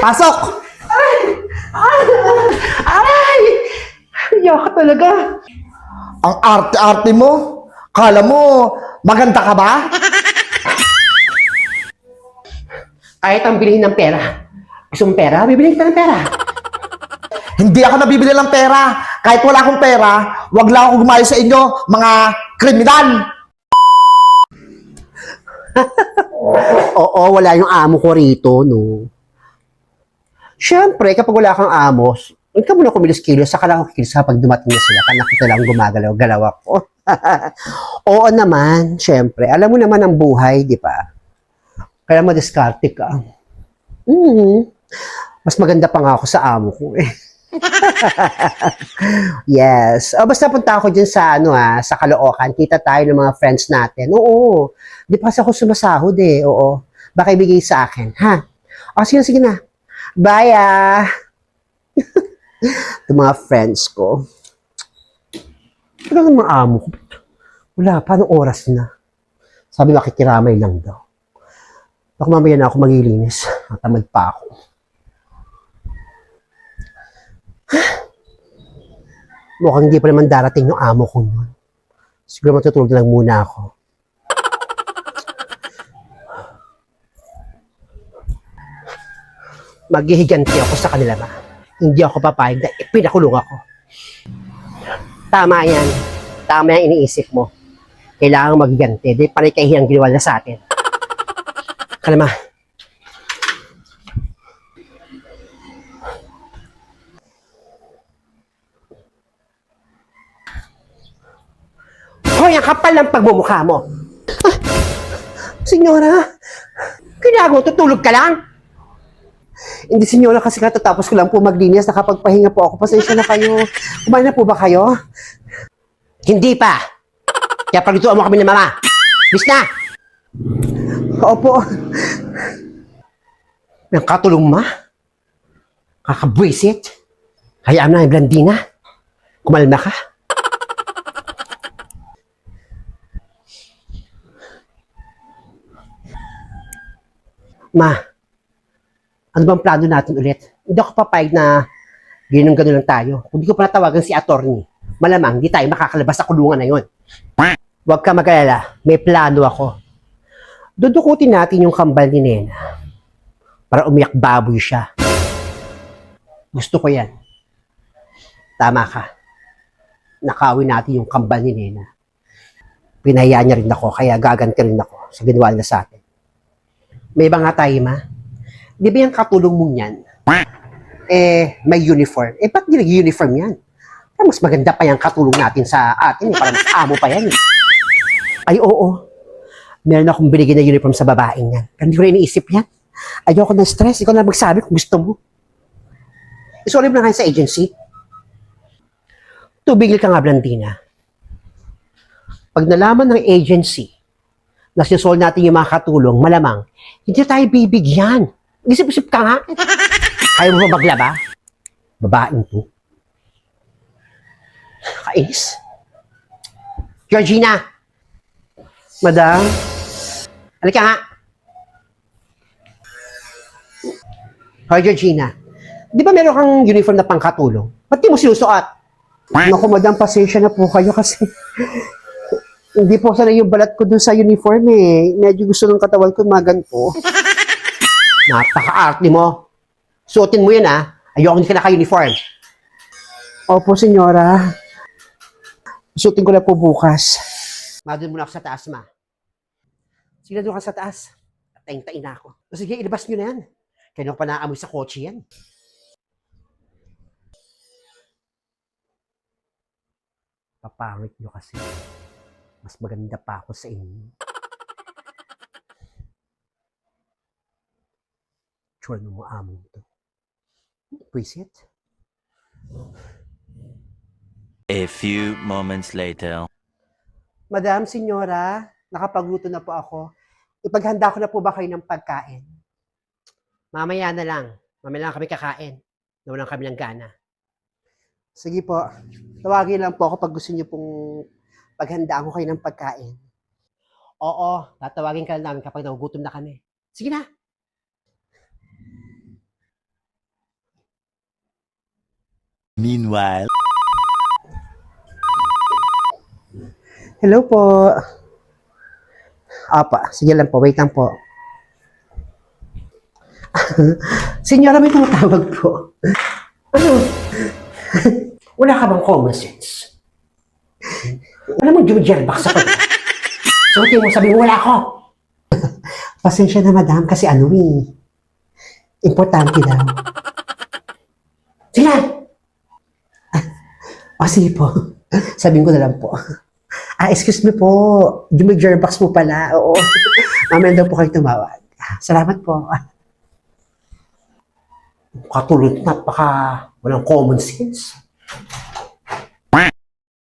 Pasok! Aray! Iyak ka talaga. Ang arte-arte mo. Kala mo, maganda ka ba? Kahit ang bilhin ng pera. Gusto mong pera? Bibili kita ng pera. Hindi ako nabibili ng pera. Kahit wala akong pera, wag lang ako gumayo sa inyo, mga kriminal. Oo, wala yung amo ko rito, no? Siyempre, kapag wala kang amos, huwag ka muna kumilos-kilos, saka lang ako kilos kapag dumating na sila, para nakita lang gumagalaw-galaw ako. Oo naman, siyempre. Alam mo naman ang buhay, di ba? Kaya madiskarte ka. Mas maganda pa nga ako sa amo ko eh. Yes. O, basta punta ako dyan sa, sa Caloocan. Kita tayo ng mga friends natin. Oo. Di pa kasi ako sumasahod eh. Oo. Baka ibigay sa akin. Ha? O, sige na. Bye ah. Itong mga friends ko. Wala nga mga amo ko. Wala pa. Anong oras na? Sabi makikiramay lang daw. Baka mamaya na ako maglilinis. Tamad pa ako. Mukhang hindi pa naman darating yung amo ko nun. Siguro matutulog na lang muna ako. Maghihiganti ako sa kanila ba? Hindi ako papayag na ipinakulong ako. Tama yan. Tama yung iniisip mo. Kailangan maghiganti. Di panay kahihang ginawa na sa atin. Kalama. Hoy, ang kapal ng pagmumukha mo. Ah, senyora, kailangan tutulog ka lang? Hindi, senyora, kasi katatapos ko lang po maglinis, nakapagpahinga po ako. Pasensya na kayo. Kumain na po ba kayo? Hindi pa. Kaya paglutuan mo kami ni mama. Bis na. Opo. Ang katulong ma. Kakabwisit. Hayaan na yung Blandina. Kumalma ka. Ma, ano bang plano natin ulit? Hindi ako papayag na ganun lang tayo. Kung di ko pa natawagan si attorney, malamang di tayo makakalabas sa kulungan na yun. Huwag ka mag-alala, may plano ako. Dudukutin natin yung kambal ni Nena para umiyak baboy siya. Gusto ko yan. Tama ka. Nakawin natin yung kambal ni Nena. Pinahiyaan niya rin ako, kaya gaganti rin ako sa ginawa nila sa akin. May iba nga tayo, ma. Di ba yung katulong mong yan? May uniform. Ba't di nag-uniform yan? Mas maganda pa yung katulong natin sa atin. Parang mas amo pa yan. Ay, oo. Meron akong binigyan na uniform sa babaeng yan. Hindi ko rin iniisip yan. Ayoko na stress. Ikaw na magsabi kung gusto mo. Isorry mo na kayo sa agency. Tubigil ka nga, Blandina. Pag nalaman ng agency na sisol natin yung mga katulong, malamang, hindi tayo bibigyan. Isip-isip ka nga. Kaya mo ba maglaba? Babaeng to. Kais. Georgina! Madam? Halika nga. Hoy, Georgina. Di ba meron kang uniform na pangkatulong? Ba't di mo sinusuot? Naku, madam, pasensya na po kayo kasi hindi po sana yung balat ko dun sa uniform eh. Medyo gusto ng katawan ko maganto. Napaka-arte mo. Suotin mo yan ah. Ayoko hindi ka naka-uniform. Opo, senyora. Suotin ko na po bukas. Madun muna ako sa taas, ma. Sige na doon ka sa taas. Taing-tain na ako. Sige, ilabas nyo na yan. Kaya nung pa naamoy sa kotse yan. Papangit nyo kasi. Mas maganda pa ako sa inyo. Tsura ng mga amo to. Appreciate. A few moments later. Madam, senyora, nakapagluto na po ako. Ipaghanda ko na po ba kayo ng pagkain? Mamaya na lang. Mamaya lang kami kakain. Nawalan kami ng gana. Sige po. Tawagin lang po ako pag gusto niyo pong paghandaan ko kayo ng pagkain. Oo, tatawagin ka lang namin kapag nagugutom na kami. Sige na. Meanwhile. Hello po. Apa, sige lang po. Wait lang po. Senyora, may tumatawag po. Ano? Wala ka bang common sense? Alam mo, jumijelbak sa pag. So, mo sabi mo, wala ako. Pasensya na, madam, kasi importante daw. Sila! Sige po. Sabihin ko na lang po. Excuse me po. Jumijelbak po pala. Oo. Mamaya daw po kayo tumawag. Salamat po. Katulad na, baka walang common sense.